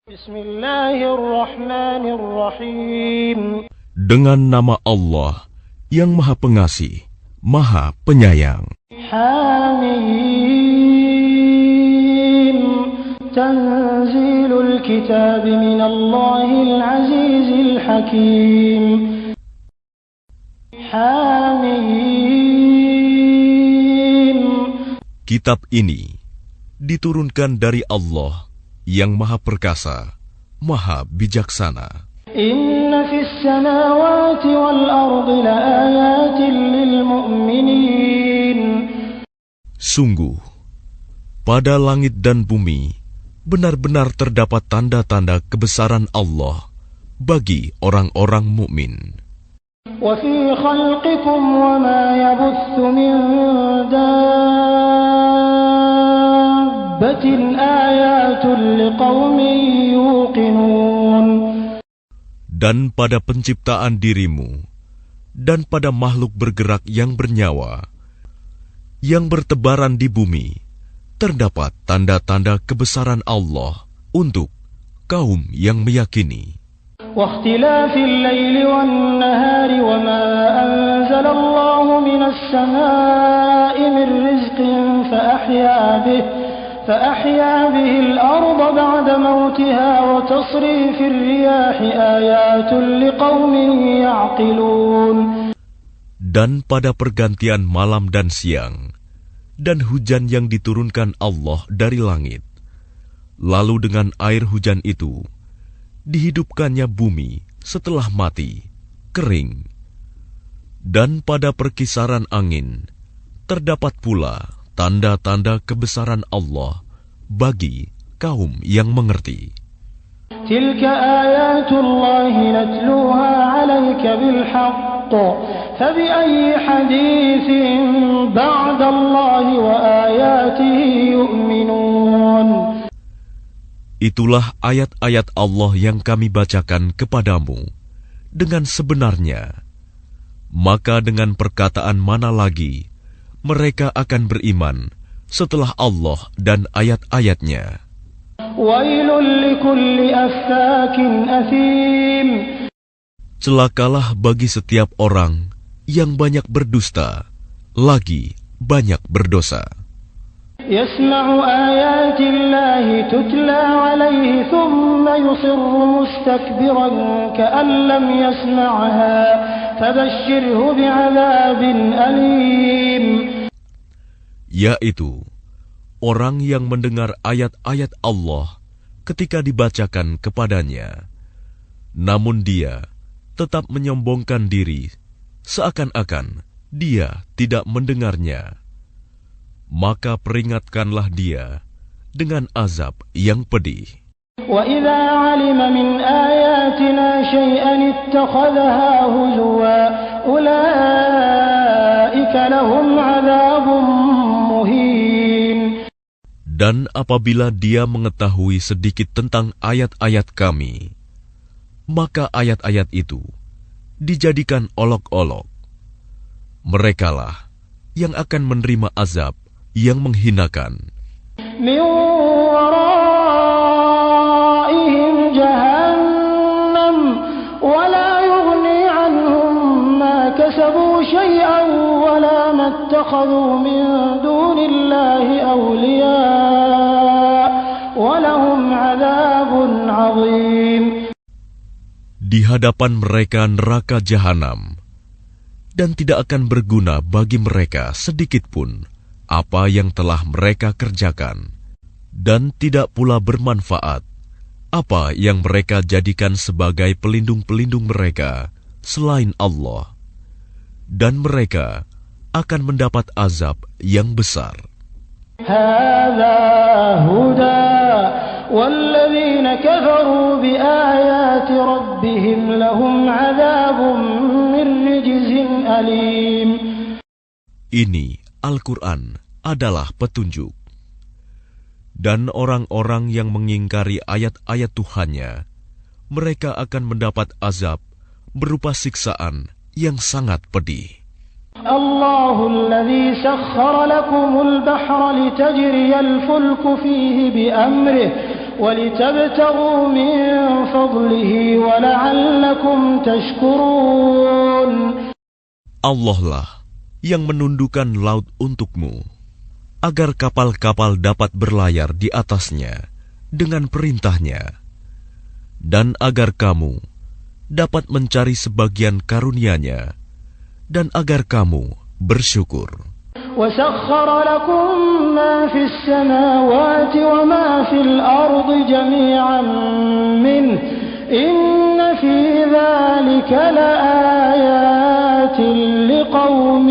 Bismillahirrahmanirrahim. Dengan nama Allah yang Maha Pengasih, Maha Penyayang. Hamim. Tanzilul kitab minallahil azizil hakim. Hamim. Kitab ini diturunkan dari Allah yang Maha Perkasa, Maha Bijaksana. Inna fis samawati wal ardi laayatin lil mu'minin. Sungguh, pada langit dan bumi benar-benar terdapat tanda-tanda kebesaran Allah bagi orang-orang mukmin. Wa fi khalqikum wa ma yabuthu min dabbatin ayatun liqaumin yuqinun. Dan pada penciptaan dirimu dan pada makhluk bergerak yang bernyawa yang bertebaran di bumi terdapat tanda-tanda kebesaran Allah untuk kaum yang meyakini. واختلاف الليل والنهار وما أنزل الله من السماء من رزق فأحيا به الأرض بعد موتها وتصريف الرياح آيات لقوم يعقلون. Dan pada pergantian malam dan siang dan hujan yang diturunkan Allah dari langit, lalu dengan air hujan itu dihidupkannya bumi setelah mati, kering. Dan pada perkisaran angin, terdapat pula tanda-tanda kebesaran Allah bagi kaum yang mengerti. Tilka ayatullahi natluha 'alaika bil haqq, fabi'ayyi haditsin ba'dallahi wa ayatihi yu'minun. Itulah ayat-ayat Allah yang kami bacakan kepadamu dengan sebenarnya. Maka dengan perkataan mana lagi mereka akan beriman setelah Allah dan ayat-ayatnya. Wailul likulli affakin athim. Celakalah bagi setiap orang yang banyak berdusta, lagi banyak berdosa. Yasma'u ayatillahi tutla alayhi thumma yusirru mustakbiran ka'an lam yasma'ha fabashshirhu bi'adzabin alim. Yaitu orang yang mendengar ayat-ayat Allah ketika dibacakan kepadanya, namun dia tetap menyombongkan diri seakan-akan dia tidak mendengarnya. Maka peringatkanlah dia dengan azab yang pedih. وَإِذَا عَلِمَ مِنْ آيَاتِنَا شَيْئًا اتَّخَذَهَا هُزُوًا أُولَئِكَ لَهُمْ عَذَابٌ مُهِينٌ. Dan apabila dia mengetahui sedikit tentang ayat-ayat kami, maka ayat-ayat itu dijadikan olok-olok. Merekalah yang akan menerima azab yang menghinakan. Min waraihim jahannam wa la yughni anhum ma kasabu shay'an wa la mattakhadhu min dunillahi awliya wa lahum 'adzabun 'adzim. Di hadapan mereka neraka jahanam, dan tidak akan berguna bagi mereka sedikit pun apa yang telah mereka kerjakan, dan tidak pula bermanfaat apa yang mereka jadikan sebagai pelindung-pelindung mereka selain Allah, dan mereka akan mendapat azab yang besar. Hadza huda walladzina kafaru biayati rabbihim lahum 'adzabun min rijzin alim. Ini Al-Quran adalah petunjuk. Dan orang-orang yang mengingkari ayat-ayat Tuhannya, mereka akan mendapat azab berupa siksaan yang sangat pedih. Allahul ladzi sakhkhara lakumul bahra litajriyal fulku fihi bi'amrihi ولتبتغوا من فضله ولعلكم تشكرون. Allah lah yang menundukkan laut untukmu, agar kapal-kapal dapat berlayar di atasnya dengan perintahnya, dan agar kamu dapat mencari sebagian karunia-Nya, dan agar kamu bersyukur. وسخر لكم ما في السماوات وما في الأرض جميعا منه إن في ذلك لآيات لقوم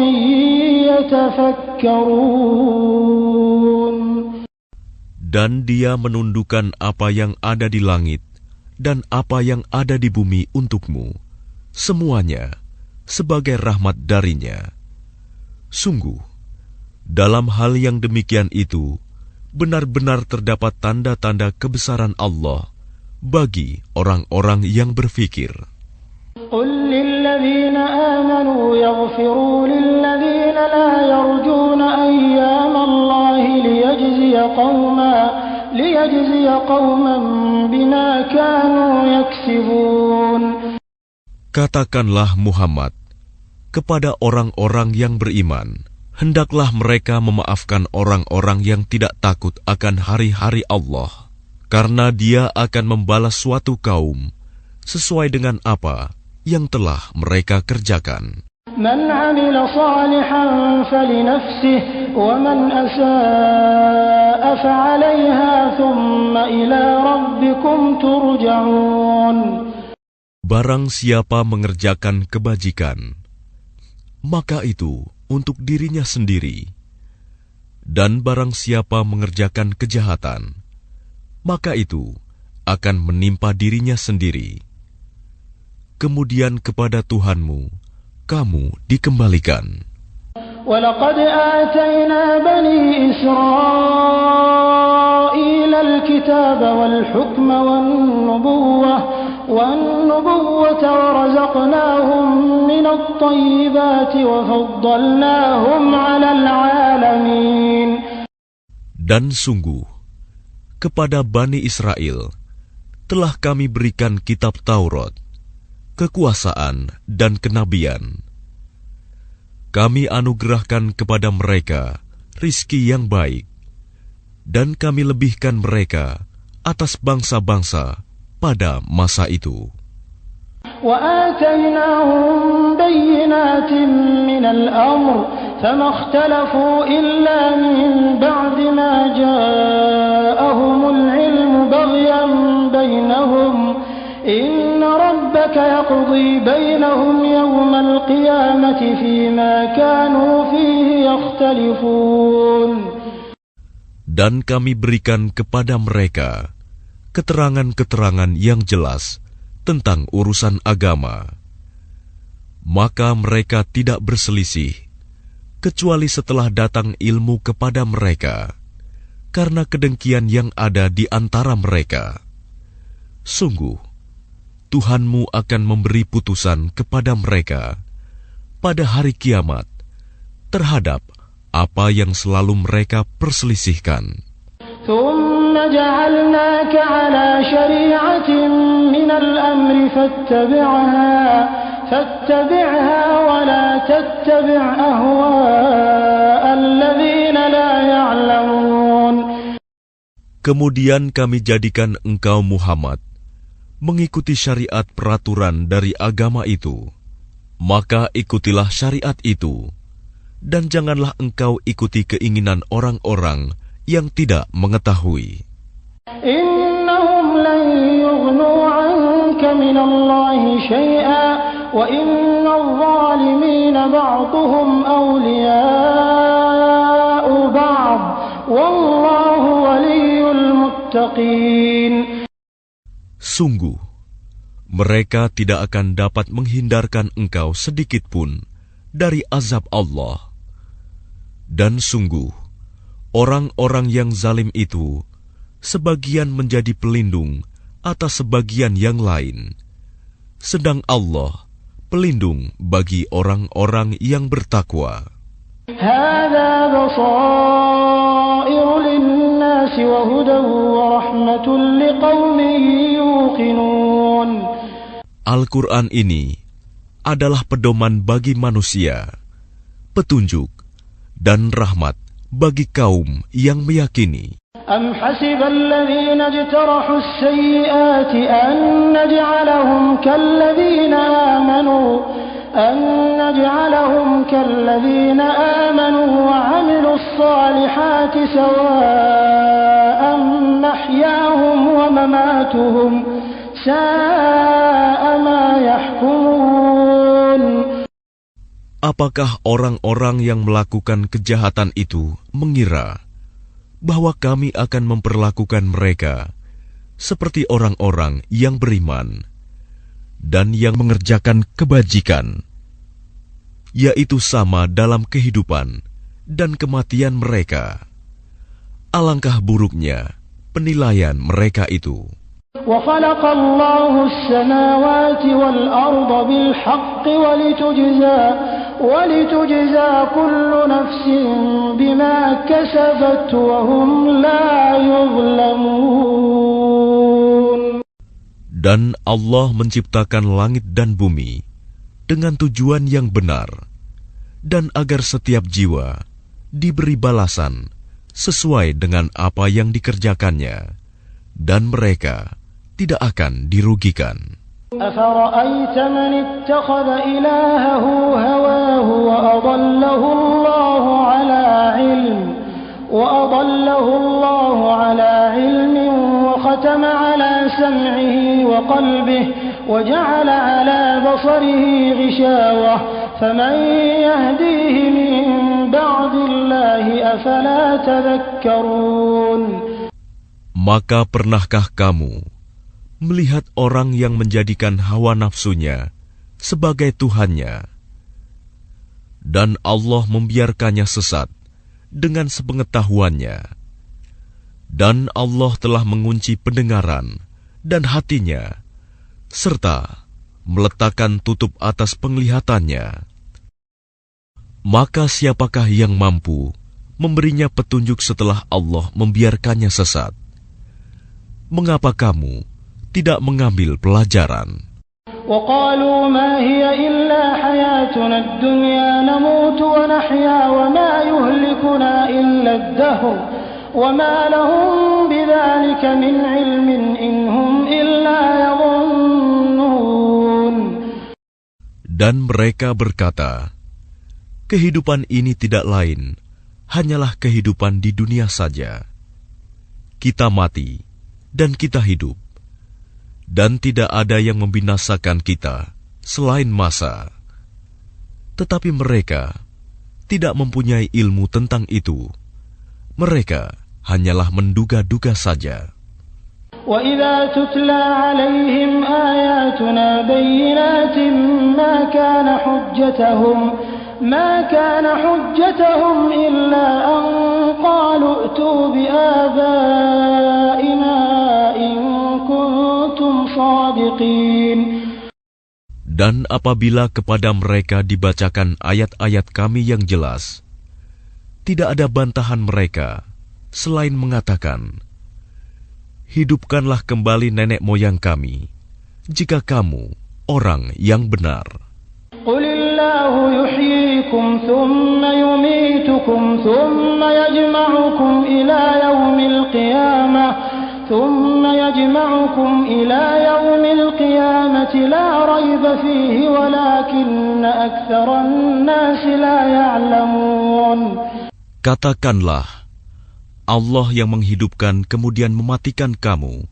يتفكرون. Dan Dia menundukkan apa yang ada di langit dan apa yang ada di bumi untukmu, semuanya sebagai rahmat darinya. Sungguh, dalam hal yang demikian itu, benar-benar terdapat tanda-tanda kebesaran Allah bagi orang-orang yang berfikir. قل للذين آمنوا يغفروا للذين لا يرجون أيام الله ليجزي قوما بما كانوا يكسبون. Katakanlah Muhammad kepada orang-orang yang beriman, hendaklah mereka memaafkan orang-orang yang tidak takut akan hari-hari Allah, karena Dia akan membalas suatu kaum sesuai dengan apa yang telah mereka kerjakan. Man 'amila salihan falinafsihi wa man asaa'a fa'alayha thumma ila rabbikum turja'un. Barang siapa mengerjakan kebajikan, maka itu untuk dirinya sendiri, dan barang siapa mengerjakan kejahatan, maka itu akan menimpa dirinya sendiri. Kemudian kepada Tuhanmu kamu dikembalikan. وَلَقَدْ آتَيْنَا بَنِي إِسْرَائِيلَ الْكِتَابَ وَالْحُكْمَ وَالنُّبُوَّةَ وَرَزَقْنَاهُمْ مِنَ الطَّيِّبَاتِ وَفَضَّلْنَاهُمْ عَلَى الْعَالَمِينَ. Dan sungguh, kepada Bani Israel telah kami berikan kitab Taurat, kekuasaan dan kenabian. Kami anugerahkan kepada mereka rizki yang baik, dan kami lebihkan mereka atas bangsa-bangsa pada masa itu. وَآتَيْنَاهُمْ بَيِّنَاتٍ مِّنَ الْأَمْرِ فَمَا اخْتَلَفُوا إِلَّا مِن بَعْدِ مَا جَاءَهُمُ الْعِلْمُ بَغْيًا بَيْنَهُمْ إِنَّ رَبَّكَ يَقْضِي بَيْنَهُمْ يَوْمَ الْقِيَامَةِ فِيمَا كَانُوا فِيهِ يَخْتَلِفُونَ. Dan kami berikan kepada mereka keterangan-keterangan yang jelas tentang urusan agama. Maka mereka tidak berselisih, kecuali setelah datang ilmu kepada mereka, karena kedengkian yang ada di antara mereka. Sungguh, Tuhanmu akan memberi putusan kepada mereka pada hari kiamat terhadap apa yang selalu mereka perselisihkan. ثُمَّ جَعَلْنَاكَ عَلَى شَرِيعَةٍ مِّنَ الْأَمْرِ فاتبعها ولا تتبع أهواء الذين لا يعلمون. Kemudian kami jadikan engkau Muhammad mengikuti syariat peraturan dari agama itu, maka ikutilah syariat itu, dan janganlah engkau ikuti keinginan orang-orang yang tidak mengetahui. إنهم لن يغنوا عنك من الله شيئا وإن الظالمين بعضهم أولياء بعض والله ولي المتقين. Sungguh, mereka tidak akan dapat menghindarkan engkau sedikit pun dari azab Allah. Dan sungguh, orang-orang yang zalim itu sebagian menjadi pelindung atas sebagian yang lain, sedang Allah pelindung bagi orang-orang yang bertakwa. هذا بصائر للناس للناس وهدى ورحمة لقوم يوقنون. Al-Quran ini adalah pedoman bagi manusia, petunjuk dan rahmat bagi kaum yang meyakini. أم حسب الذين اجترحوا السيئات أن نجعلهم كالذين آمنوا وعملوا الصالحات سواء محياهم ومماتهم ساء ما يحكمون. Apakah orang-orang yang melakukan kejahatan itu mengira bahwa kami akan memperlakukan mereka seperti orang-orang yang beriman dan yang mengerjakan kebajikan, yaitu sama dalam kehidupan dan kematian mereka? Alangkah buruknya penilaian mereka itu. وَخَلَقَ اللَّهُ السَّمَاوَاتِ وَالْأَرْضَ بِالْحَقِّ وَلِتُجْزَى كُلُّ نَفْسٍ بِمَا كَسَبَتْ وَهُمْ لَا يُظْلَمُونَ. Dan Allah menciptakan langit dan bumi dengan tujuan yang benar, dan agar setiap jiwa diberi balasan sesuai dengan apa yang dikerjakannya, dan mereka tidak akan dirugikan. أَفَرَأَيْتَ مَنِ اتَّخَذَ إِلَٰهَهُ هَوَاهُ وَأَضَلَّهُ اللَّهُ عَلَىٰ عِلْمٍ وَخَتَمَ عَلَىٰ سَمْعِهِ وَقَلْبِهِ وَجَعَلَ عَلَىٰ بَصَرِهِ غِشَاوَةً فَمَن يَهْدِيهِ مِن بَعْدِ اللَّهِ أَفَلَا تَذَكَّرُونَ. Maka pernahkah kamu melihat orang yang menjadikan hawa nafsunya sebagai Tuhannya, dan Allah membiarkannya sesat dengan sepengetahuannya, dan Allah telah mengunci pendengaran dan hatinya, serta meletakkan tutup atas penglihatannya? Maka siapakah yang mampu memberinya petunjuk setelah Allah membiarkannya sesat? Mengapa kamu tidak mengambil pelajaran? وَقَالُوا مَا هِيَ إِلَّا حَيَاتُنَا الدُّنْيَا نَمُوتُ وَنَحْيَا وَمَا يُهْلِكُنَا إِلَّا الدَّهْرُ وَمَا لَهُم بِذَلِكَ مِنْ عِلْمٍ إِنْ هُمْ إِلَّا يَظُنُّونَ. Dan mereka berkata, kehidupan ini tidak lain hanyalah kehidupan di dunia saja. Kita mati dan kita hidup, dan tidak ada yang membinasakan kita selain masa. Tetapi mereka tidak mempunyai ilmu tentang itu. Mereka hanyalah menduga-duga saja. وَإِذَا تُتْلَى عَلَيْهِمْ آيَاتُنَا بَيِّنَاتٍ ما كان حجتهم إلا أن قالوا ائتوا بآبائنا إن كنتم صادقين. Dan apabila kepada mereka dibacakan ayat-ayat kami yang jelas, tidak ada bantahan mereka selain mengatakan, hidupkanlah kembali nenek moyang kami, jika kamu orang yang benar. قل الله يحييكم ثم يميتكم ثم يجمعكم إلى يوم القيامة لا ريب فيه ولكن أكثر الناس لا يعلمون. Katakanlah, Allah yang menghidupkan kemudian mematikan kamu,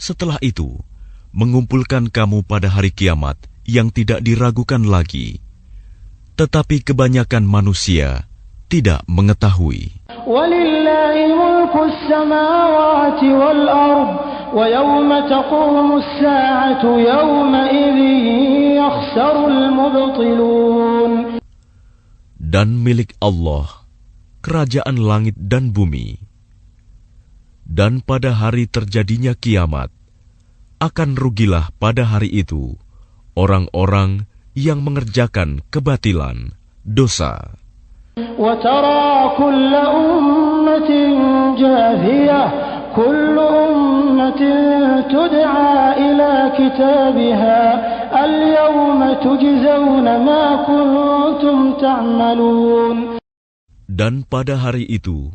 setelah itu mengumpulkan kamu pada hari kiamat yang tidak diragukan lagi. Tetapi kebanyakan manusia tidak mengetahui. وَلِلَّهِ مُلْكُ السَّمَاوَاتِ وَالْأَرْضِ وَيَوْمَ تَقُومُ السَّاعَةُ يَوْمَئِذٍ يَخْسَرُ الْمُبْطِلُونَ. Dan milik Allah kerajaan langit dan bumi. Dan pada hari terjadinya kiamat, akan rugilah pada hari itu orang-orang yang mengerjakan kebatilan, dosa. وَتَرَى كُلَّ أُمَّةٍ جاثية كل أمة تدعى إلى كتابها اليوم تجزون ما كنتم تعملون. Dan pada hari itu,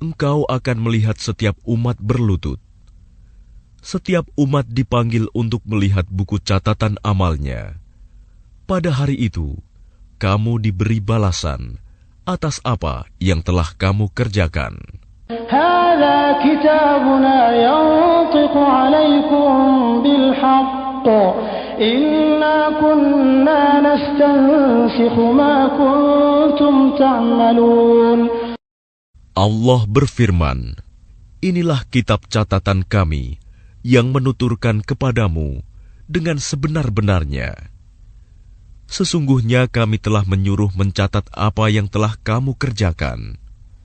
engkau akan melihat setiap umat berlutut. Setiap umat dipanggil untuk melihat buku catatan amalnya. Pada hari itu, kamu diberi balasan atas apa yang telah kamu kerjakan. هذا كتابنا ينطق عليكم بالحق إنا كنا نستنسخ ما كنتم تعملون. Allah berfirman, inilah kitab catatan kami yang menuturkan kepadamu dengan sebenar-benarnya. Sesungguhnya kami telah menyuruh mencatat apa yang telah kamu kerjakan.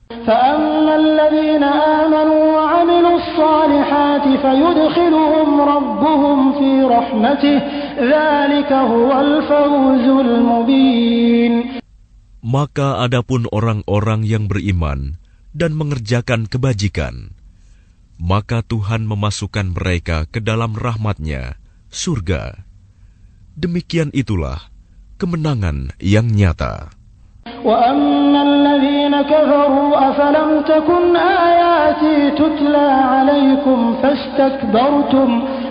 فأما الذين آمنوا وعملوا الصالحات فيدخلهم ربهم في رحمته ذلك هو الفوز المبين. Maka adapun orang-orang yang beriman dan mengerjakan kebajikan, maka Tuhan memasukkan mereka ke dalam rahmat-Nya, surga. Demikian itulah kemenangan yang nyata. وَأَمَّا الَّذِينَ كَفَرُوا أَفَلَمْ تَكُنْ آيَاتِي تُتْلَى عَلَيْكُمْ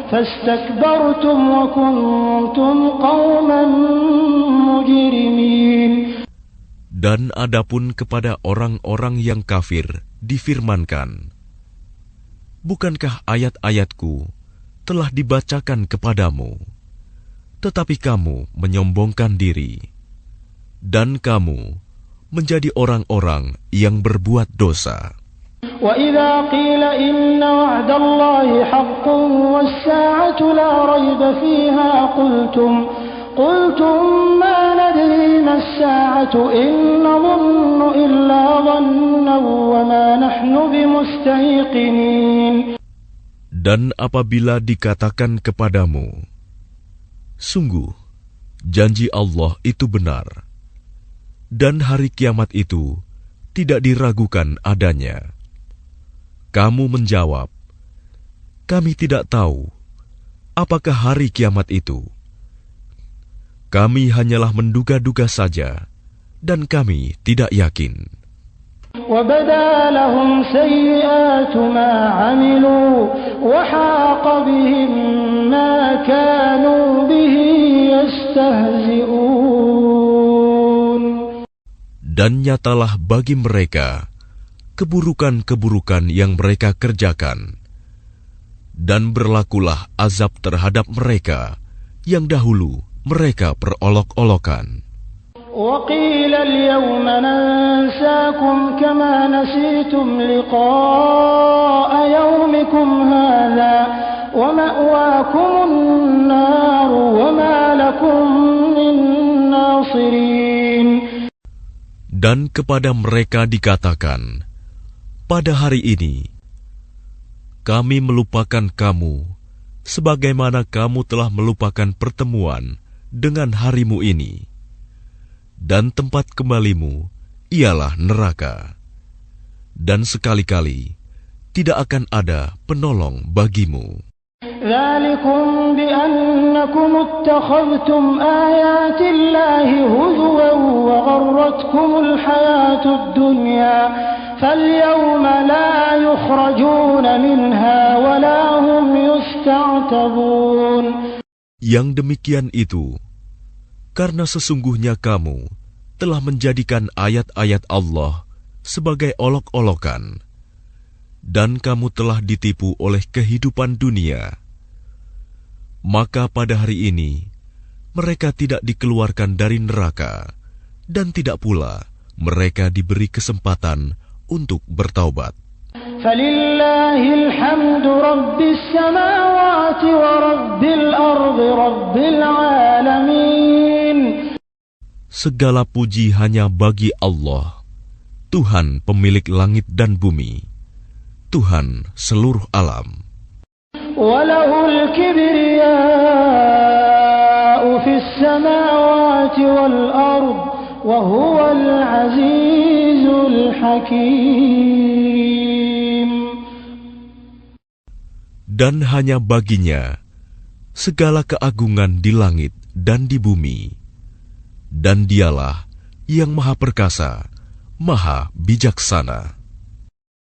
فَاسْتَكْبَرْتُمْ وَكُنْتُمْ قَوْمًا مُجْرِمِينَ. Dan adapun kepada orang-orang yang kafir difirmankan, bukankah ayat-ayatku telah dibacakan kepadamu, tetapi kamu menyombongkan diri, dan kamu menjadi orang-orang yang berbuat dosa. وَإِذَا قِيلَ إِنَّ وَعْدَ اللَّهِ حَقٌّ وَالسَّاعَةُ لَا رَيْبَ فِيهَا قُلْتُمْ مَا نَدْرِي مَا السَّاعَةُ إِن نَّظُنُّ إِلَّا ظَنًّا وَمَا نَحْنُ بِمُسْتَيْقِنِينَ. Dan apabila dikatakan kepadamu, sungguh janji Allah itu benar, dan hari kiamat itu tidak diragukan adanya, kamu menjawab, kami tidak tahu apakah hari kiamat itu. Kami hanyalah menduga-duga saja, dan kami tidak yakin. وَبَدَا لَهُمْ سَيِّئَاتُ مَا عَمِلُوا وَحَاقَ بِهِم مَّا كَانُوا بِهِ يَسْتَهْزِئُونَ. Dan nyatalah bagi mereka keburukan-keburukan yang mereka kerjakan, dan berlakulah azab terhadap mereka yang dahulu mereka perolok-olokan. وَقِيلَ الْيَوْمَ نَنسَاكُمْ كَمَا نَسِيتُمْ لِقَاءَ يَوْمِكُمْ هَذَا وَمَأْوَاكُمُ النَّارُ وَمَا لَكُمْ مِنْ نَاصِرِينَ. Dan kepada mereka dikatakan, pada hari ini kami melupakan kamu sebagaimana kamu telah melupakan pertemuan dengan harimu ini, dan tempat kembalimu ialah neraka, dan sekali-kali tidak akan ada penolong bagimu. ذَلِكُمْ بِأَنَّكُمُ اتَّخَذْتُمْ آيَاتِ اللَّهِ هُزُوًا وَغَرَّتْكُمُ الْحَيَاةُ الدُّنْيَا فَالْيَوْمَ لَا يُخْرَجُونَ مِنْهَا وَلَا هُمْ يُسْتَعْتَبُونَ. Yang demikian itu karena sesungguhnya kamu telah menjadikan ayat-ayat Allah sebagai olok-olokan, dan kamu telah ditipu oleh kehidupan dunia. Maka pada hari ini mereka tidak dikeluarkan dari neraka, dan tidak pula mereka diberi kesempatan untuk bertaubat. فَلِلَّهِ الْحَمْدُ رَبِّ السَّمَاوَاتِ وَرَبِّ الْأَرْضِ رَبِّ الْعَالَمِينَ. Segala puji hanya bagi Allah, Tuhan pemilik langit dan bumi, Tuhan seluruh alam. وَلَهُ الْكِبْرِيَاءُ فِي السَّمَاوَاتِ وَالْأَرْضِ وَهُوَ الْعَزِيزُ الْحَكِيمُ. dan hanya baginya segala keagungan di langit dan di bumi, dan dialah yang maha perkasa, maha bijaksana.